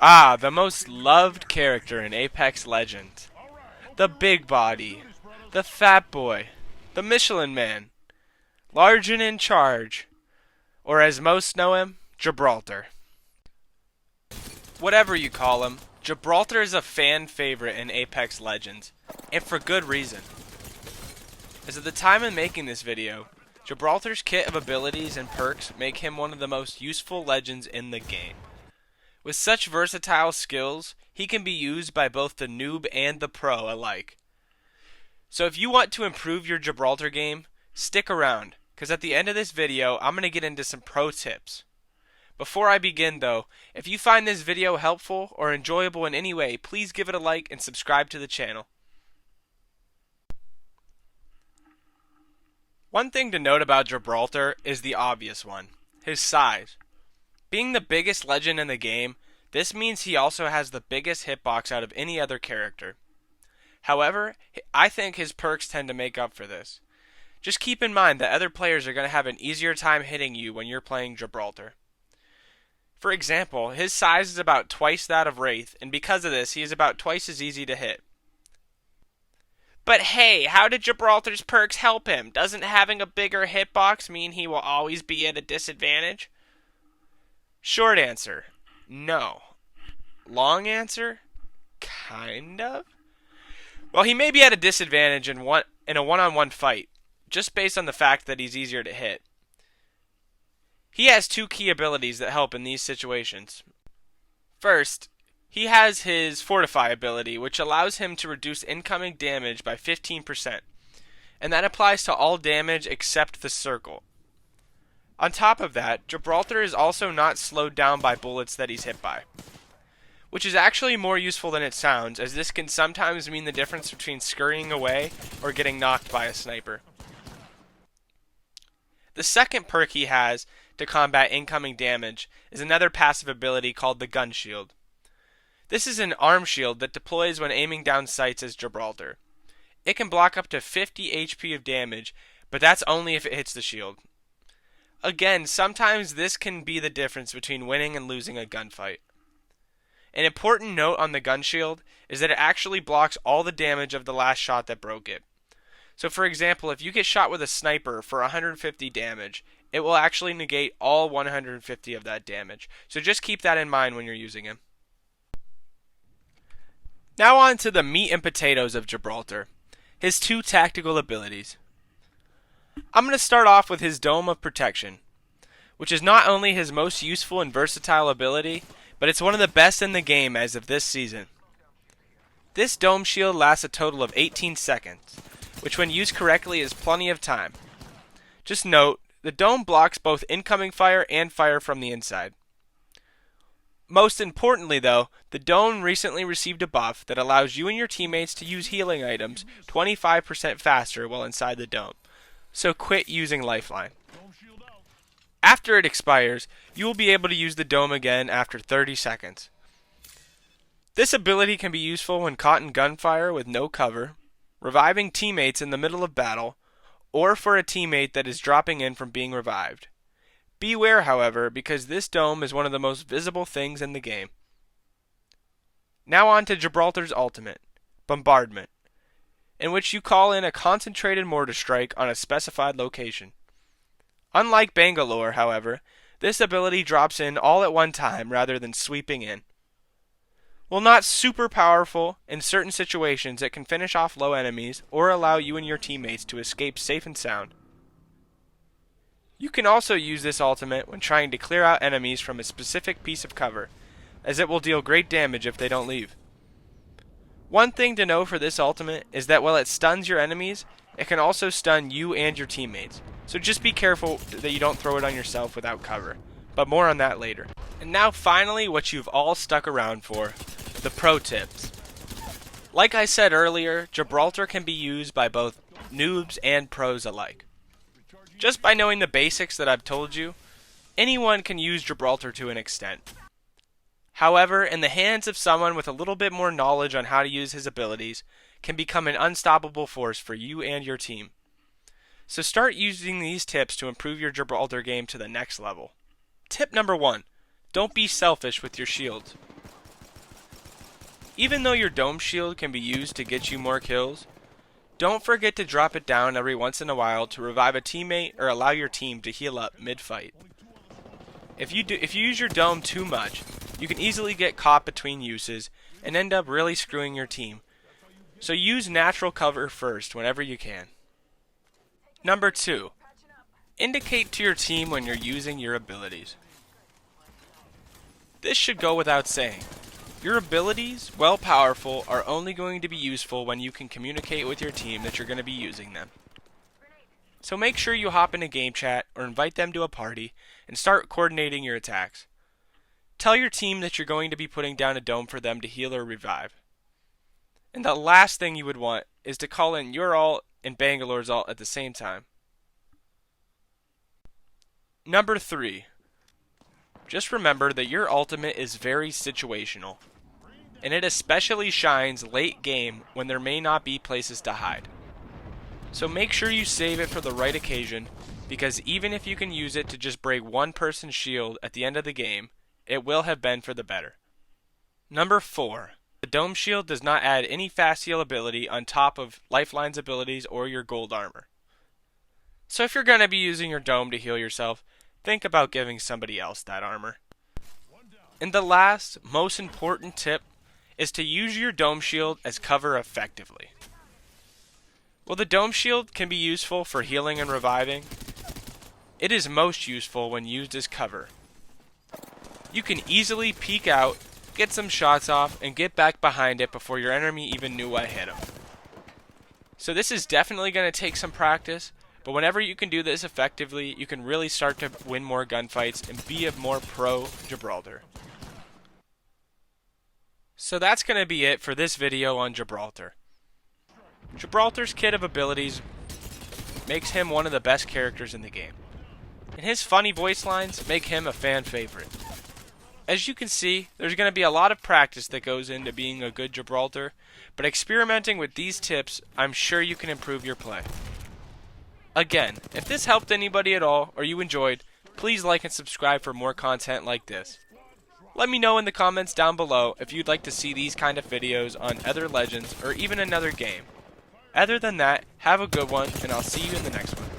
Ah, the most loved character in Apex Legends. The big body. The fat boy. The Michelin man. Large and in charge. Or as most know him, Gibraltar. Whatever you call him, Gibraltar is a fan favorite in Apex Legends. And for good reason. As at the time of making this video, Gibraltar's kit of abilities and perks make him one of the most useful legends in the game. With such versatile skills, he can be used by both the noob and the pro alike. So if you want to improve your Gibraltar game, stick around, because at the end of this video, I'm going to get into some pro tips. Before I begin though, if you find this video helpful or enjoyable in any way, please give it a like and subscribe to the channel. One thing to note about Gibraltar is the obvious one, his size. Being the biggest legend in the game, this means he also has the biggest hitbox out of any other character. However, I think his perks tend to make up for this. Just keep in mind that other players are going to have an easier time hitting you when you're playing Gibraltar. For example, his size is about twice that of Wraith, and because of this, he is about twice as easy to hit. But hey, how did Gibraltar's perks help him? Doesn't having a bigger hitbox mean he will always be at a disadvantage? Short answer, no. Long answer, kind of. Well, he may be at a disadvantage in a one-on-one fight, just based on the fact that he's easier to hit. He has two key abilities that help in these situations. First, he has his Fortify ability, which allows him to reduce incoming damage by 15%, and that applies to all damage except the circle. On top of that, Gibraltar is also not slowed down by bullets that he's hit by, which is actually more useful than it sounds, as this can sometimes mean the difference between scurrying away or getting knocked by a sniper. The second perk he has to combat incoming damage is another passive ability called the gun shield. This is an arm shield that deploys when aiming down sights as Gibraltar. It can block up to 50 HP of damage, but that's only if it hits the shield. Again, sometimes this can be the difference between winning and losing a gunfight. An important note on the gun shield is that it actually blocks all the damage of the last shot that broke it. So for example, if you get shot with a sniper for 150 damage, it will actually negate all 150 of that damage. So just keep that in mind when you're using him. Now on to the meat and potatoes of Gibraltar, his two tactical abilities. I'm going to start off with his Dome of Protection, which is not only his most useful and versatile ability, but it's one of the best in the game as of this season. This dome shield lasts a total of 18 seconds, which when used correctly is plenty of time. Just note, the dome blocks both incoming fire and fire from the inside. Most importantly though, the dome recently received a buff that allows you and your teammates to use healing items 25% faster while inside the dome. So quit using Lifeline. After it expires, you will be able to use the dome again after 30 seconds. This ability can be useful when caught in gunfire with no cover, reviving teammates in the middle of battle, or for a teammate that is dropping in from being revived. Beware, however, because this dome is one of the most visible things in the game. Now on to Gibraltar's ultimate, bombardment, in which you call in a concentrated mortar strike on a specified location. Unlike Bangalore, however, this ability drops in all at one time rather than sweeping in. While not super powerful, in certain situations it can finish off low enemies or allow you and your teammates to escape safe and sound. You can also use this ultimate when trying to clear out enemies from a specific piece of cover, as it will deal great damage if they don't leave. One thing to know for this ultimate is that while it stuns your enemies, it can also stun you and your teammates. So just be careful that you don't throw it on yourself without cover, but more on that later. And now finally what you've all stuck around for, the pro tips. Like I said earlier, Gibraltar can be used by both noobs and pros alike. Just by knowing the basics that I've told you, anyone can use Gibraltar to an extent. However, in the hands of someone with a little bit more knowledge on how to use his abilities, can become an unstoppable force for you and your team. So start using these tips to improve your Gibraltar game to the next level. Tip number 1. Don't be selfish with your shields. Even though your dome shield can be used to get you more kills, don't forget to drop it down every once in a while to revive a teammate or allow your team to heal up mid-fight. If you use your dome too much, you can easily get caught between uses and end up really screwing your team. So use natural cover first whenever you can. Number 2. Indicate to your team when you're using your abilities. This should go without saying. Your abilities, while powerful, are only going to be useful when you can communicate with your team that you're going to be using them. So make sure you hop in a game chat or invite them to a party and start coordinating your attacks. Tell your team that you're going to be putting down a dome for them to heal or revive. And the last thing you would want is to call in your ult and Bangalore's ult at the same time. Number 3. Just remember that your ultimate is very situational, and it especially shines late game when there may not be places to hide. So make sure you save it for the right occasion, because even if you can use it to just break one person's shield at the end of the game, it will have been for the better. Number 4. The dome shield does not add any fast heal ability on top of Lifeline's abilities or your gold armor. So if you're going to be using your dome to heal yourself, think about giving somebody else that armor. And the last, most important tip is to use your dome shield as cover effectively. While the dome shield can be useful for healing and reviving, it is most useful when used as cover. You can easily peek out, get some shots off, and get back behind it before your enemy even knew I hit him. So this is definitely going to take some practice, but whenever you can do this effectively, you can really start to win more gunfights and be a more pro Gibraltar. So that's going to be it for this video on Gibraltar. Gibraltar's kit of abilities makes him one of the best characters in the game, and his funny voice lines make him a fan favorite. As you can see, there's going to be a lot of practice that goes into being a good Gibraltar, but experimenting with these tips, I'm sure you can improve your play. Again, if this helped anybody at all, or you enjoyed, please like and subscribe for more content like this. Let me know in the comments down below if you'd like to see these kind of videos on other legends or even another game. Other than that, have a good one, and I'll see you in the next one.